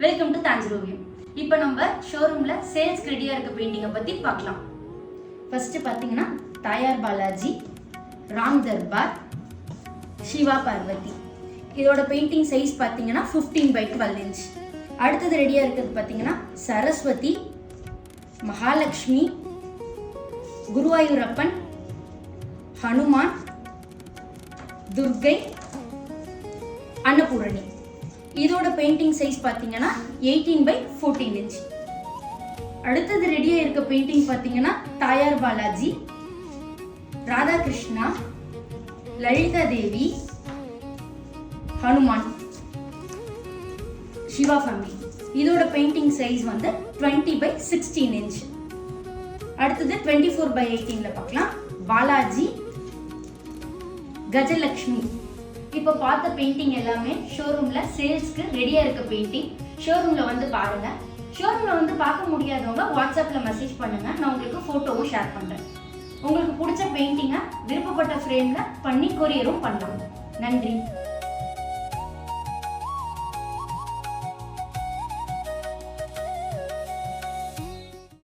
Welcome to தாஞ்சரோவியம். இப்போ நம்ம ஷோரூம்ல sales ரெடியா இருக்க பெயிண்டிங்கை பத்தி பார்க்கலாம். ஃபர்ஸ்ட் பாத்தீங்கன்னா தாயார் பாலாஜி, ராம் தர்பார், சிவா பார்வதி. இதோட பெயிண்டிங் சைஸ் பாத்தீங்கன்னா 15x12 inch. அடுத்தது ரெடியா இருக்கிறது பாத்தீங்கன்னா சரஸ்வதி, மகாலட்சுமி, குருவாயூரப்பன், ஹனுமான், துர்கை, அன்னபூரணி. இதோட பெயிண்டிங் சைஸ் பார்த்தீங்கன்னா 18x14 inch. அடுத்தது ரெடியா இருக்க பெயிண்டிங் பார்த்தீங்கன்னா தாயார் பாலாஜி, ராதாகிருஷ்ணா, லலிதா தேவி, ஹனுமான், சிவா ஃபேமிலி. இதோட பெயிண்டிங் சைஸ் வந்து 20x16 inch. அடுத்தது 24x18ல பார்க்கலாம். பாலாஜி, கஜலட்சுமி. இப்போ பார்த்த பெயிண்டிங் எல்லாமே ஷோரூம்ல சேல்ஸ்க்கு ரெடியா இருக்க பெயிண்டிங். ஷோரூம்ல வந்து பாருங்க. ஷோரூம்ல வந்து பார்க்க முடியாதவங்க வாட்ஸ்அப்ல மெசேஜ் பண்ணுங்க, நான் உங்களுக்கு போட்டோவும் ஷேர் பண்றேன். உங்களுக்கு பிடிச்ச பெயிண்டிங்கை விருப்பப்பட்ட ஃப்ரேம்ல பண்ணி கொரியரும் பண்ணலாம். நன்றி.